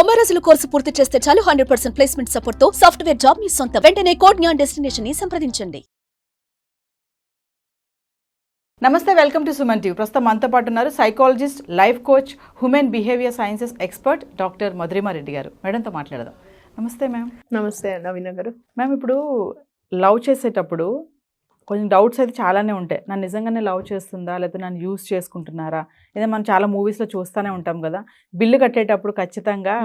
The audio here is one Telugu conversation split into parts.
90 రోజుల కోర్సు పూర్తి చేస్తే చాలు 100% ప్లేస్మెంట్ సపోర్ట్ తో సాఫ్ట్వేర్ జాబ్ మీ సొంతం. వెంటనే కోడ్ జ్ఞాన్ డెస్టినేషన్ ని సంప్రదించండి. నమస్తే, వెల్కమ్ టు సుమన్ టీవీ. ప్రస్తుతం మనతో పాటు ఉన్నారు psychologist, life coach, human behaviour sciences expert doctor Madhurima Reddy గారు. మేడంతో మాట్లాడదాం. నమస్తే మ్యామ్. నమస్తే నవీన గారు. మ్యామ్, ఇప్పుడు లవ్ చేసేటప్పుడు కొంచెం డౌట్స్ అయితే చాలానే ఉంటాయి. నన్ను నిజంగానే లవ్ చేస్తుందా, లేకపోతే నన్ను యూజ్ చేసుకుంటున్నారా? ఏదో మనం చాలా మూవీస్లో చూస్తూనే ఉంటాం కదా, బిల్లు కట్టేటప్పుడు ఖచ్చితంగా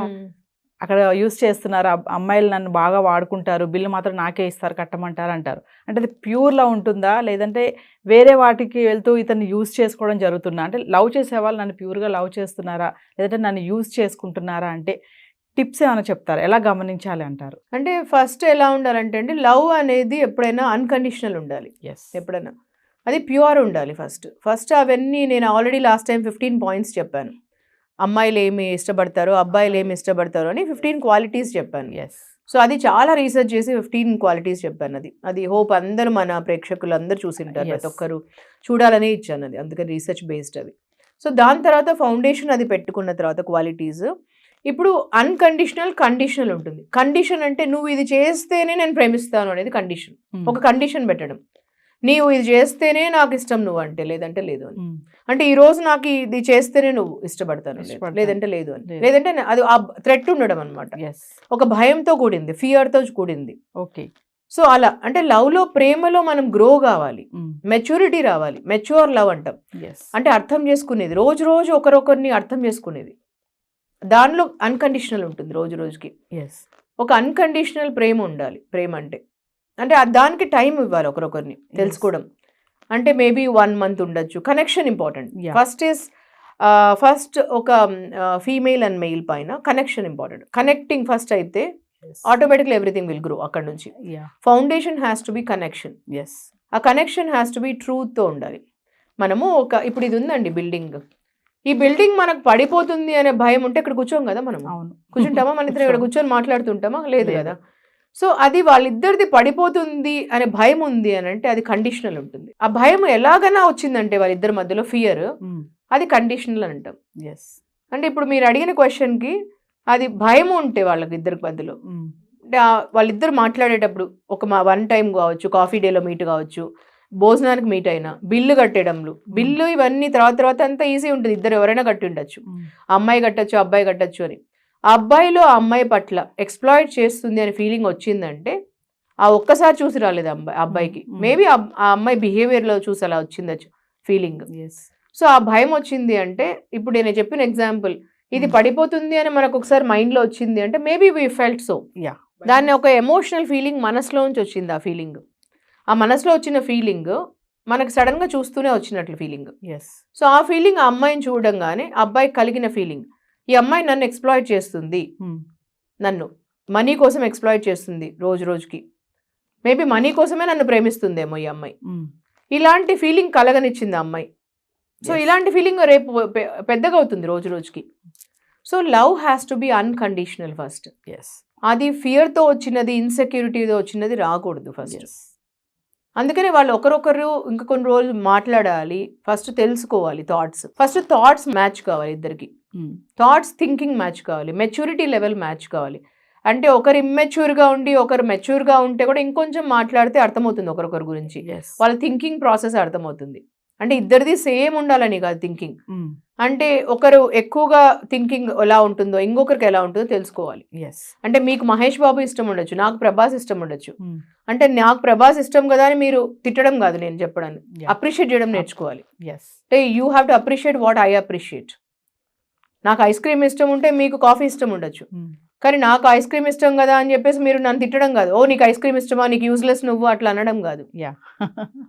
అక్కడ యూజ్ చేస్తున్నారు, అమ్మాయిలు నన్ను బాగా వాడుకుంటారు, బిల్లు మాత్రం నాకే ఇస్తారు, కట్టమంటారు అంటారు. అంటే అది ప్యూర్లా ఉంటుందా, లేదంటే వేరే వాటికి వెళ్తూ ఇతన్ని యూజ్ చేసుకోవడం జరుగుతుందా? అంటే లవ్ చేసే వాళ్ళు నన్ను ప్యూర్గా లవ్ చేస్తున్నారా, లేదంటే నన్ను యూజ్ చేసుకుంటున్నారా? అంటే టిప్స్ ఏమైనా చెప్తారా, ఎలా గమనించాలి అంటారు? అంటే ఫస్ట్ ఎలా ఉండాలంటే అండి, లవ్ అనేది ఎప్పుడైనా అన్కండిషనల్ ఉండాలి. ఎప్పుడైనా అది ప్యూర్ ఉండాలి. ఫస్ట్ అవన్నీ నేను ఆల్రెడీ లాస్ట్ టైం 15 పాయింట్స్ చెప్పాను. అమ్మాయిలు ఏమి ఇష్టపడతారు, అబ్బాయిలు ఏమి ఇష్టపడతారు అని 15 క్వాలిటీస్ చెప్పాను. సో అది చాలా రీసెర్చ్ చేసి 15 క్వాలిటీస్ చెప్పాను. అది హోప్ అందరూ మన ప్రేక్షకులు అందరూ చూసింటారు, ప్రతి ఒక్కరు చూడాలని ఇచ్చాను. అది అందుకని రీసెర్చ్ బేస్డ్ అది. సో దాని తర్వాత ఫౌండేషన్ అది పెట్టుకున్న తర్వాత క్వాలిటీస్. ఇప్పుడు అన్కండిషనల్, కండిషనల్ ఉంటుంది. కండిషన్ అంటే నువ్వు ఇది చేస్తేనే నేను ప్రేమిస్తాను అనేది కండిషన్. ఒక కండిషన్ పెట్టడం, నీవు ఇది చేస్తేనే నాకు ఇష్టం నువ్వు అంటే, లేదంటే లేదు అని. అంటే ఈ రోజు నాకు ఇది చేస్తేనే నువ్వు ఇష్టపడతాను, లేదంటే లేదు అని. లేదంటే అది ఆ థ్రెట్ ఉండడం అనమాట. ఒక భయంతో కూడింది, ఫియర్తో కూడింది. ఓకే. సో అలా అంటే లవ్లో, ప్రేమలో మనం గ్రో కావాలి, మెచ్యూరిటీ రావాలి. మెచ్యూర్ లవ్ అంటాం. అంటే అర్థం చేసుకునేది, రోజు రోజు ఒకరొకరిని అర్థం చేసుకునేది. దానిలో అన్కండిషనల్ ఉంటుంది రోజు రోజుకి. ఒక అన్కండిషనల్ ప్రేమ ఉండాలి. ప్రేమ అంటే దానికి టైం ఇవ్వాలి, ఒకరొకరిని తెలుసుకోవడం. అంటే మేబీ 1 month ఉండొచ్చు. Connection important. ఫస్ట్ ఒక ఫీమేల్ అండ్ మెయిల్ పైన కనెక్షన్ ఇంపార్టెంట్. కనెక్టింగ్ ఫస్ట్ అయితే ఆటోమేటిక్లీ ఎవ్రీథింగ్ విల్ గ్రో అక్కడ నుంచి. Foundation has to be connection. ఆ కనెక్షన్ హ్యాస్ టు బి ట్రూత్తో ఉండాలి. మనము ఇప్పుడు ఇది ఉందండి బిల్డింగ్, ఈ బిల్డింగ్ మనకు పడిపోతుంది అనే భయం ఉంటే ఇక్కడ కూర్చోం కదా మనం. కూర్చుంటామా? మన ఇద్దరు ఇక్కడ కూర్చొని మాట్లాడుతుంటామా? లేదు కదా. సో అది వాళ్ళిద్దరిది పడిపోతుంది అనే భయం ఉంది అని అంటే అది కండిషనల్ ఉంటుంది. ఆ భయం ఎలాగైనా వచ్చిందంటే వాళ్ళిద్దరి మధ్యలో ఫియర్, అది కండిషనల్ అని అంటాం. అంటే ఇప్పుడు మీరు అడిగిన క్వశ్చన్కి అది భయం ఉంటే వాళ్ళకి ఇద్దరికి మధ్యలో, వాళ్ళిద్దరు మాట్లాడేటప్పుడు ఒక 1 time కావచ్చు, కాఫీ డేలో మీట్ కావచ్చు, భోజనానికి మీట్ అయినా, బిల్లు కట్టేయడంలో, బిల్లు ఇవన్నీ తర్వాత అంతా ఈజీ ఉంటుంది. ఇద్దరు ఎవరైనా కట్టి ఉండొచ్చు. అమ్మాయి కట్టచ్చు, అబ్బాయి కట్టచ్చు అని. ఆ అబ్బాయిలో ఆ అమ్మాయి పట్ల ఎక్స్ప్లాయిట్ చేస్తుంది అనే ఫీలింగ్ వచ్చిందంటే ఆ ఒక్కసారి చూసి రాలేదు అబ్బాయికి. మేబీ ఆ అమ్మాయి బిహేవియర్లో చూసి అలా వచ్చిందచ్చు ఫీలింగ్. సో ఆ భయం వచ్చింది అంటే, ఇప్పుడు నేను చెప్పిన ఎగ్జాంపుల్, ఇది పడిపోతుంది అని మనకు ఒకసారి మైండ్లో వచ్చింది అంటే మేబీ వీ ఫెల్ట్ సో. దాన్ని ఒక ఎమోషనల్ ఫీలింగ్ మనసులో నుంచి వచ్చింది. ఆ ఫీలింగ్, ఆ మనసులో వచ్చిన ఫీలింగ్ మనకు సడన్గా చూస్తూనే వచ్చినట్లు ఫీలింగ్. సో ఆ ఫీలింగ్ ఆ అమ్మాయిని చూడంగానే అబ్బాయికి కలిగిన ఫీలింగ్, ఈ అమ్మాయి నన్ను ఎక్స్ప్లాయిట్ చేస్తుంది, నన్ను మనీ కోసం ఎక్స్ప్లాయిట్ చేస్తుంది రోజు రోజుకి, మేబీ మనీ కోసమే నన్ను ప్రేమిస్తుందేమో ఈ అమ్మాయి. ఇలాంటి ఫీలింగ్ కలగనిచ్చింది ఆ అమ్మాయి. సో ఇలాంటి ఫీలింగ్ రేపు పెద్దగా అవుతుంది రోజు రోజుకి. So love has to be unconditional first. అది ఫియర్తో వచ్చినది, ఇన్సెక్యూరిటీతో వచ్చినది రాకూడదు ఫస్ట్. అందుకని వాళ్ళు ఒకరొకరు ఇంకా కొన్ని రోజులు మాట్లాడాలి, ఫస్ట్ తెలుసుకోవాలి. థాట్స్ మ్యాచ్ కావాలి ఇద్దరికి. థాట్స్, థింకింగ్ మ్యాచ్ కావాలి, మెచ్యూరిటీ లెవెల్ మ్యాచ్ కావాలి. అంటే ఒకరు ఇమ్మెచ్యూర్గా ఉండి ఒకరు మెచ్యూర్గా ఉంటే కూడా ఇంకొంచెం మాట్లాడితే అర్థమవుతుంది ఒకరొకరి గురించి, వాళ్ళ థింకింగ్ ప్రాసెస్ అర్థమవుతుంది. అంటే ఇద్దరిది సేమ్ ఉండాలని కాదు థింకింగ్. అంటే ఒకరు ఎక్కువగా థింకింగ్ ఎలా ఉంటుందో ఇంకొకరికి ఎలా ఉంటుందో తెలుసుకోవాలి. అంటే మీకు మహేష్ బాబు ఇష్టం ఉండొచ్చు, నాకు ప్రభాస్ ఇష్టం ఉండొచ్చు. అంటే నాకు ప్రభాస్ ఇష్టం కదా అని మీరు తిట్టడం కాదు నేను చెప్పడానికి, అప్రిషియేట్ చేయడం నేర్చుకోవాలి. అంటే you have to appreciate what I appreciate. నాకు ఐస్ క్రీమ్ ఇష్టం ఉంటే మీకు కాఫీ ఇష్టం ఉండొచ్చు, కానీ నాకు ఐస్ క్రీమ్ ఇష్టం కదా అని చెప్పేసి మీరు నన్ను తిట్టడం కాదు. ఓ నీకు ఐస్ క్రీమ్ ఇష్టమా, నీకు యూజ్లెస్ నువ్వు, అట్లా అనడం కాదు.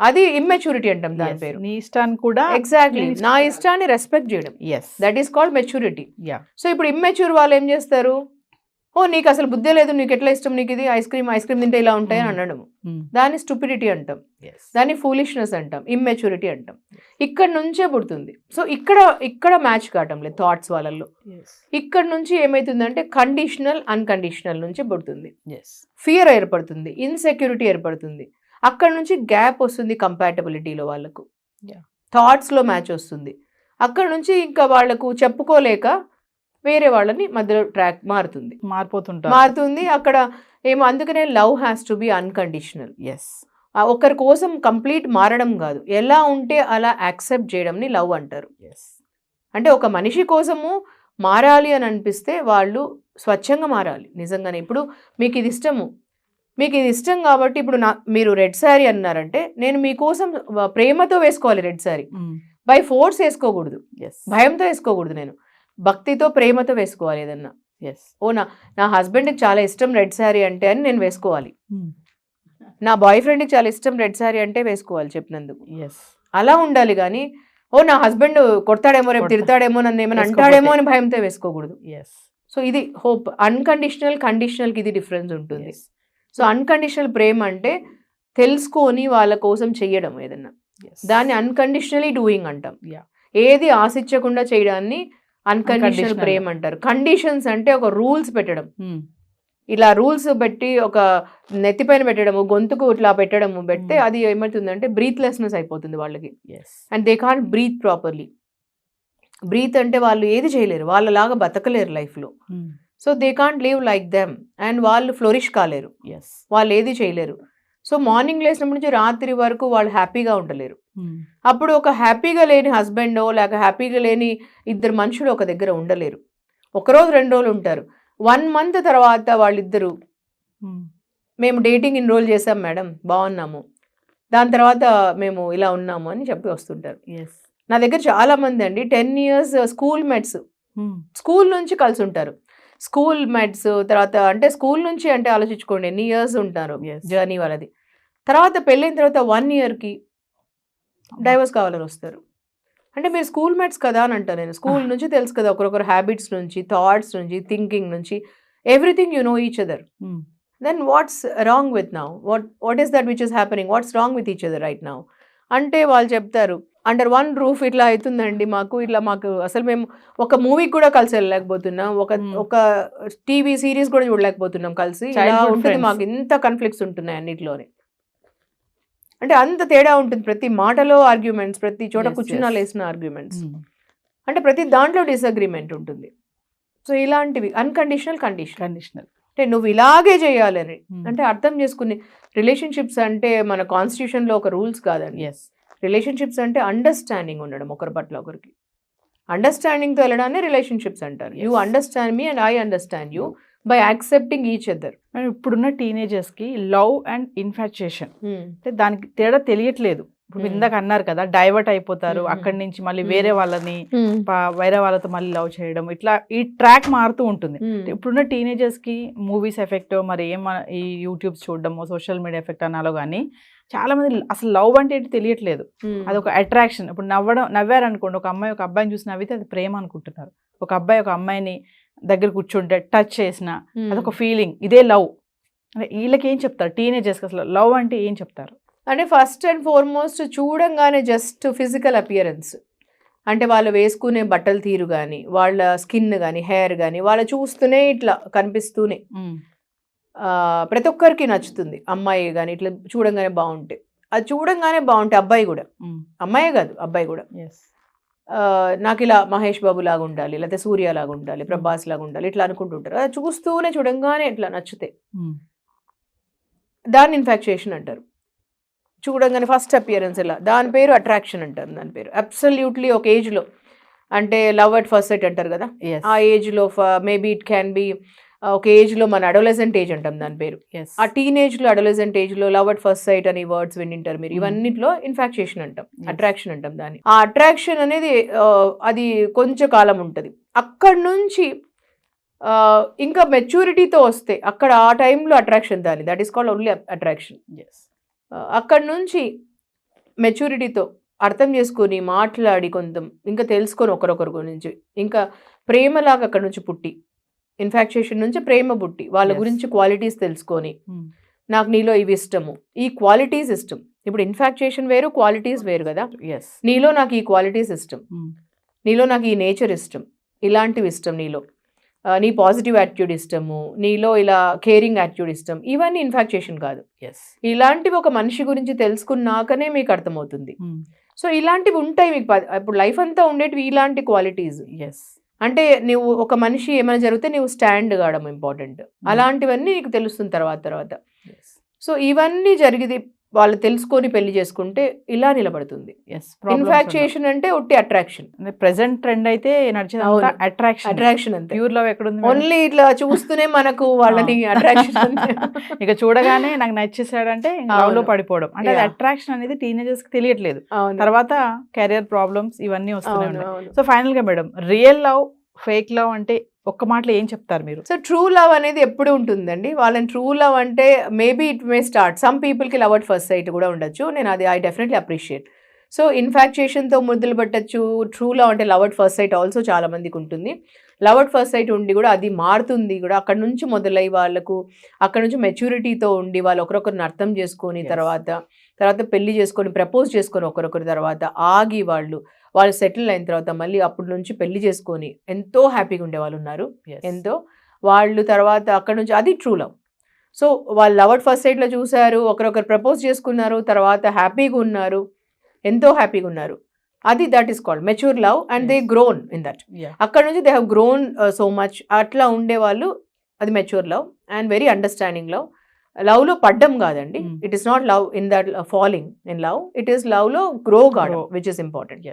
అది ఇమ్మెచ్యూరిటీ అంటాం దాని పేరు. నీ ఇష్టాన్ని కూడా ఎగ్జాక్ట్లీ, నా ఇష్టాన్ని రెస్పెక్ట్ చేయడం, that is called maturity. So ఇప్పుడు ఇమ్మెచ్యూర్ వాళ్ళు ఏం చేస్తారు, ఓ నీకు అసలు బుద్ధే లేదు, నీకు ఎట్లా ఇష్టం, నీకు ఇది ఐస్ క్రీమ్ తింటే ఇలా ఉంటాయని అనడం. దాన్ని స్టూపిడిటీ అంటాం, దాన్ని ఫూలిష్నెస్ అంటాం, ఇమ్మెచ్యూరిటీ అంటాం. ఇక్కడ నుంచే పుడుతుంది. సో ఇక్కడ మ్యాచ్ కావటం లేదు థాట్స్ వాళ్ళల్లో. ఇక్కడ నుంచి ఏమవుతుందంటే కండిషనల్, అన్కండిషనల్ నుంచి పుడుతుంది. ఫియర్ ఏర్పడుతుంది, ఇన్సెక్యూరిటీ ఏర్పడుతుంది. అక్కడ నుంచి గ్యాప్ వస్తుంది కంపాటబిలిటీలో, వాళ్ళకు థాట్స్లో మ్యాచ్ వస్తుంది. అక్కడ నుంచి ఇంకా వాళ్లకు చెప్పుకోలేక వేరే వాళ్ళని మధ్యలో ట్రాక్ మారుతుంది అక్కడ ఏమో. అందుకనే love has to be unconditional. ఒకరి కోసం కంప్లీట్ మారడం కాదు, ఎలా ఉంటే అలా యాక్సెప్ట్ చేయడంని లవ్ అంటారు. అంటే ఒక మనిషి కోసము మారాలి అని అనిపిస్తే వాళ్ళు స్వచ్ఛంగా మారాలి నిజంగానే. ఇప్పుడు మీకు ఇది ఇష్టం కాబట్టి ఇప్పుడు మీరు రెడ్ శారీ అన్నారంటే నేను మీకోసం ప్రేమతో వేసుకోవాలి రెడ్ శారీ, బై ఫోర్స్ వేసుకోకూడదు, భయంతో వేసుకోకూడదు. నేను భక్తితో ప్రేమతో వేసుకోవాలి ఏదన్నా. ఓ నా హస్బెండ్కి చాలా ఇష్టం రెడ్ శారీ అంటే అని నేను వేసుకోవాలి, నా బాయ్ ఫ్రెండ్కి చాలా ఇష్టం రెడ్ శారీ అంటే వేసుకోవాలి చెప్పినందుకు. అలా ఉండాలి కానీ ఓ నా హస్బెండ్ కొడతాడేమో రేపు తిడతాడేమో నన్ను ఏమైనా అంటాడేమో అని భయంతో వేసుకోకూడదు. సో ఇది హోప్. అన్కండిషనల్ కండిషనల్కి ఇది డిఫరెన్స్ ఉంటుంది. సో అన్కండిషనల్ ప్రేమ అంటే తెలుసుకొని వాళ్ళ కోసం చెయ్యడం ఏదన్నా, దాన్ని అన్కండిషనలీ డూయింగ్ అంటాం. ఏది ఆశించకుండా చేయడాన్ని అన్కండిషనల్ ప్రేమ అంటారు. కండిషన్స్ అంటే ఒక రూల్స్ పెట్టడం, ఇలా రూల్స్ పెట్టి ఒక నెత్తిపైన పెట్టడము, గొంతుకు ఇట్లా పెట్టడము పెడితే అది ఏమవుతుందంటే బ్రీత్లెస్నెస్ అయిపోతుంది వాళ్ళకి. And they can't breathe properly. Breathe అంటే వాళ్ళు ఏది చేయలేరు, వాళ్ళలాగా బతకలేరు లైఫ్లో. So they can't live like them and వాళ్ళు ఫ్లోరిష్ కాలేరు, వాళ్ళు ఏది చేయలేరు. సో మార్నింగ్ లేచినప్పటి నుంచి రాత్రి వరకు వాళ్ళు హ్యాపీగా ఉండలేరు. అప్పుడు ఒక హ్యాపీగా లేని హస్బెండో లేక హ్యాపీగా లేని ఇద్దరు మనుషులు ఒక దగ్గర ఉండలేరు. ఒకరోజు 2 రోజులు ఉంటారు, 1 month తర్వాత వాళ్ళిద్దరూ మేము డేటింగ్ ఎన్రోల్ చేసాం మేడం, బాగున్నాము, దాని తర్వాత మేము ఇలా ఉన్నాము అని చెప్పి వస్తుంటారు. నా దగ్గర చాలా మంది అండి 10 years స్కూల్ మేట్స్, స్కూల్ నుంచి కలిసి ఉంటారు. స్కూల్ మేట్స్ తర్వాత అంటే స్కూల్ నుంచి అంటే ఆలోచించుకోండి ఎన్ని ఇయర్స్ ఉంటారు జర్నీ వాళ్ళది. తర్వాత పెళ్ళైన తర్వాత 1 yearకి డైవర్స్ కావాలని వస్తారు. అంటే మీరు స్కూల్ మేట్స్ కదా అని అంటాను నేను. స్కూల్ నుంచి తెలుసు కదా ఒకరొకరు హ్యాబిట్స్ నుంచి, థాట్స్ నుంచి, థింకింగ్ నుంచి, everything you know each other. Then what's wrong with now, what is that which is happening, what's wrong with each other right now అంటే వాళ్ళు చెప్తారు అండర్ 1 roof ఇట్లా అవుతుందండి మాకు, ఇట్లా మాకు అసలు మేము ఒక మూవీకి కూడా కలిసి వెళ్ళలేకపోతున్నాం, ఒక టీవీ సిరీస్ కూడా చూడలేకపోతున్నాం కలిసి, ఇలా ఉంటుంది మాకు, ఇంత కాన్ఫ్లిక్ట్స్ ఉంటున్నాయి అన్నిటిలోనే. అంటే అంత తేడా ఉంటుంది ప్రతి మాటలో ఆర్గ్యుమెంట్స్, ప్రతి చోట కూర్చున్నా లేసిన ఆర్గ్యుమెంట్స్, అంటే ప్రతి దాంట్లో డిసగ్రిమెంట్ ఉంటుంది. సో ఇలాంటివి అన్కండిషనల్ కండిషనల్ అంటే నువ్వు ఇలాగే చేయాలని అంటే అర్థం చేసుకుని. రిలేషన్షిప్స్ అంటే మన కాన్స్టిట్యూషన్లో ఒక రూల్స్ కాదండి. రిలేషన్షిప్స్ అంటే అండర్స్టాండింగ్ ఉండడం ఒకరి పట్ల ఒకరికి. అండర్స్టాండింగ్తో వెళ్ళడాన్ని రిలేషన్షిప్స్ అంటారు. You understand me and I understand you by accepting each other. And ఇప్పుడున్న టీనేజర్స్కి లవ్ అండ్ ఇన్ఫాచ్యుయేషన్ అంటే దానికి తేడా తెలియట్లేదు. ఇప్పుడు మీరు ఇందాక అన్నారు కదా డైవర్ట్ అయిపోతారు, అక్కడి నుంచి మళ్ళీ వేరే వాళ్ళతో మళ్ళీ లవ్ చేయడం, ఇట్లా ఈ ట్రాక్ మారుతూ ఉంటుంది. ఇప్పుడున్న టీనేజర్స్కి మూవీస్ ఎఫెక్ట్, మరి ఈ యూట్యూబ్స్ చూడడము, సోషల్ మీడియా ఎఫెక్ట్ అనాలో కానీ చాలా మంది అసలు లవ్ అంటే ఏంటి తెలియట్లేదు. అదొక అట్రాక్షన్. ఇప్పుడు నవ్వారనుకోండి, ఒక అమ్మాయి ఒక అబ్బాయిని చూసి నవ్వితే అది ప్రేమ అనుకుంటున్నారు. ఒక అబ్బాయి ఒక అమ్మాయిని దగ్గర కూర్చుంటే టచ్ చేసిన అదొక ఫీలింగ్, ఇదే లవ్. అంటే వీళ్ళకి ఏం చెప్తారు టీనేజర్స్కి, అసలు లవ్ అంటే ఏం చెప్తారు? అంటే ఫస్ట్ అండ్ ఫార్మోస్ట్ చూడంగానే జస్ట్ ఫిజికల్ అపియరెన్స్, అంటే వాళ్ళు వేసుకునే బట్టల తీరు కానీ, వాళ్ళ స్కిన్ కానీ, హెయిర్ కానీ, వాళ్ళు చూస్తూనే ఇట్లా కనిపిస్తూనే ప్రతి ఒక్కరికి నచ్చుతుంది. అమ్మాయి కానీ ఇట్లా చూడంగానే బాగుంటే, అది చూడంగానే బాగుంటే అబ్బాయి కూడా, అమ్మాయే కాదు అబ్బాయి కూడా నాకు ఇలా మహేష్ బాబు లాగా ఉండాలి, లేకపోతే సూర్య లాగా ఉండాలి, ప్రభాస్ లాగా ఉండాలి, ఇట్లా అనుకుంటుంటారు. అది చూస్తూనే చూడంగానే ఇట్లా నచ్చితే దాన్ని ఇన్ఫాక్చుయేషన్ అంటారు. చూడంగానే ఫస్ట్ అపియరెన్స్ ఇలా, దాని పేరు అట్రాక్షన్ అంటారు. దాని పేరు అబ్సల్యూట్లీ ఒక ఏజ్లో, అంటే లవ్ అట్ ఫస్ట్ సైట్ అంటారు కదా, ఆ ఏజ్లో మేబీ ఇట్ క్యాన్ బి ఒక ఏజ్లో మన అడోలెసెంట్ ఏజ్ అంటాం దాని పేరు. ఆ టీనేజ్లో అడోలెసెంట్ ఏజ్లో లవ్ అట్ ఫస్ట్ సైట్ అని వర్డ్స్ వింటారు మీరు. ఇవన్నిట్లో ఇన్ఫాక్చుయేషన్ అంటాం, అట్రాక్షన్ అంటాం దాన్ని. ఆ అట్రాక్షన్ అనేది అది కొంచెం కాలం ఉంటుంది. అక్కడి నుంచి ఇంకా మెచ్యూరిటీతో వస్తే అక్కడ ఆ టైంలో అట్రాక్షన్ దాన్ని, that is called only attraction. అక్కడి నుంచి మెచ్యూరిటీతో అర్థం చేసుకొని మాట్లాడి కొంచెం ఇంకా తెలుసుకొని ఒకరొకరి గురించి ఇంకా ప్రేమలాగా అక్కడి నుంచి పుట్టి, ఇన్ఫాక్చుయేషన్ నుంచి ప్రేమ పుట్టి వాళ్ళ గురించి క్వాలిటీస్ తెలుసుకొని, నాకు నీలో ఇవి ఇష్టము, ఈ క్వాలిటీస్ ఇష్టం. ఇప్పుడు ఇన్ఫాక్చుయేషన్ వేరు, క్వాలిటీస్ వేరు కదా. నీలో నాకు ఈ క్వాలిటీస్ ఇష్టం, నీలో నాకు ఈ నేచర్ ఇష్టం, ఇలాంటివి ఇష్టం, నీలో నీ పాజిటివ్ యాటిట్యూడ్ ఇష్టము, నీలో ఇలా కేరింగ్ యాటిట్యూడ్ ఇష్టం, ఇవన్నీ ఇన్ఫాక్చుయేషన్ కాదు. ఇలాంటివి ఒక మనిషి గురించి తెలుసుకున్నాకనే మీకు అర్థమవుతుంది. సో ఇలాంటివి ఉంటాయి మీకు ఇప్పుడు లైఫ్ అంతా ఉండేటివి ఇలాంటి క్వాలిటీస్. అంటే నువ్వు ఒక మనిషి ఏమైనా జరిగితే నువ్వు స్టాండ్ కావడం ఇంపార్టెంట్, అలాంటివన్నీ నీకు తెలుస్తుంది తర్వాత. సో ఇవన్నీ జరిగింది వాళ్ళు తెలుసుకొని పెళ్లి చేసుకుంటే ఇలా నిలబడుతుంది. ఇన్ఫాక్చుయేషన్ అంటే ఒట్టి అట్రాక్షన్. ప్రెసెంట్ ట్రెండ్ అయితే నడిచేది అట్రాక్షన్ అంతే. ప్యూర్ లవ్ ఎక్కడుంది? ఓన్లీ ఇట్లా చూస్తూనే మనకు వాళ్ళని అట్రాక్షన్. ఇక చూడగానే నాకు నచ్చేసాడంటే లవ్ లో పడిపోవడం. అంటే అట్రాక్షన్ అనేది టీనేజర్స్ కి తెలియట్లేదు. తర్వాత కెరియర్ ప్రాబ్లమ్స్ ఇవన్నీ వస్తున్నాయి. సో ఫైనల్ గా madam, real love, fake love అంటే ఒక్క మాటలో ఏం చెప్తారు మీరు? సో ట్రూ లవ్ అనేది ఎప్పుడు ఉంటుందండి. వాళ్ళని ట్రూ లవ్ అంటే maybe it may start, some పీపుల్కి లవ్ అట్ ఫస్ట్ సైట్ కూడా ఉండొచ్చు. నేను అది ఐ డెఫినెట్లీ అప్రిషియేట్. సో ఇన్ఫాక్చుయేషన్తో మొదలు పెట్టచ్చు. ట్రూ లవ్ అంటే love at first sight also చాలా మందికి ఉంటుంది. లవ్ అట్ ఫస్ట్ సైట్ ఉండి కూడా అది మారుతుంది కూడా. అక్కడ నుంచి మొదలై వాళ్ళకు అక్కడ నుంచి మెచ్యూరిటీతో ఉండి వాళ్ళు ఒకరొకరిని అర్థం చేసుకొని తర్వాత పెళ్లి చేసుకొని ప్రపోజ్ చేసుకొని ఒకరొకరి తర్వాత ఆగి వాళ్ళు సెటిల్ అయిన తర్వాత మళ్ళీ అప్పటి నుంచి పెళ్లి చేసుకొని ఎంతో హ్యాపీగా ఉండే వాళ్ళు ఉన్నారు. ఎంతో వాళ్ళు తర్వాత అక్కడ నుంచి అది ట్రూ లవ్. సో వాళ్ళు లవ్ అట్ ఫస్ట్ సైట్లో చూశారు, ఒకరొకరు ప్రపోజ్ చేసుకున్నారు, తర్వాత హ్యాపీగా ఉన్నారు, ఎంతో హ్యాపీగా ఉన్నారు. అది that is called mature love and they grown in that. అక్కడ నుంచి they have grown so much. అట్లా ఉండేవాళ్ళు అది mature love and very understanding love. Love లో పడ్డం కాదండి. It is not love in that falling in love, it is love లో గ్రో కావడం విచ్ ఇస్ ఇంపార్టెంట్.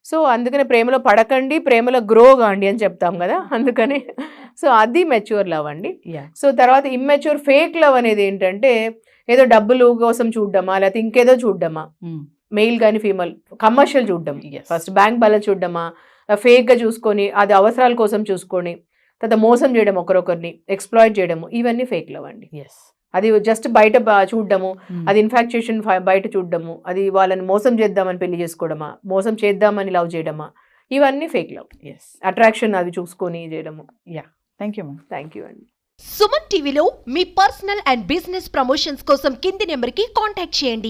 సో అందుకనే ప్రేమలో పడకండి, ప్రేమలో గ్రో కాండి అని చెప్తాం కదా, అందుకని. సో అది మెచ్యూర్ లవ్ అండి. సో తర్వాత ఇమ్మెచ్యూర్ ఫేక్ లవ్ అనేది ఏంటంటే ఏదో డబ్బులు కోసం చూడడమా, లేకపోతే ఇంకేదో చూడడమా, మెయిల్ కానీ ఫీమేల్ కమర్షియల్ చూడడం, ఫస్ట్ బ్యాంక్ బ్యాలెన్స్ చూడడమా, ఫేక్గా చూసుకొని అది అవసరాల కోసం చూసుకొని తర్వాత మోసం చేయడం, ఒకరొకరిని ఎక్స్ప్లాయిట్ చేయడము, ఇవన్నీ ఫేక్ లవ్ అండి. అది జస్ట్ బయట చూడడము, అది ఇన్ఫాక్చుయేషన్ బయట చూడడము, అది వాళ్ళని మోసం చేద్దామని పెళ్లి చేసుకోవడమా, మోసం చేద్దామని లవ్ చేయడమా, ఇవన్నీ ఫేక్ లవ్. అట్రాక్షన్ అది చూసుకొని చేయడము. థ్యాంక్ యూ అండి. సుమన్ టీవీలో మీ పర్సనల్ అండ్ బిజినెస్ ప్రమోషన్స్ కోసం కింది నెంబర్కి కాంటాక్ట్ చేయండి.